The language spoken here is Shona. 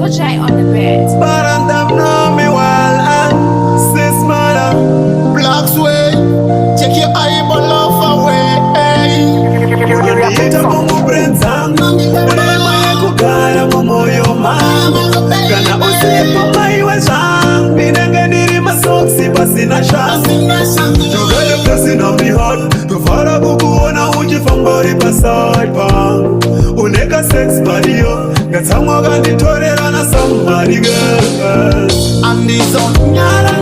Ojai on the bed. But and them know me well, sis mother. Blocks way, take your eyeball off away. Unaniita Mungu brenzangu, neema yako kaya moyo mangu. Kana usipo maiwe zangu, ninengeniri masoksi basi na shangu. Tugele kasi na mihot, tufara kukuona ujifambori pasai pangu. Uneka sex badio, gatamwa ganditorera na somebody girl. And this on nyara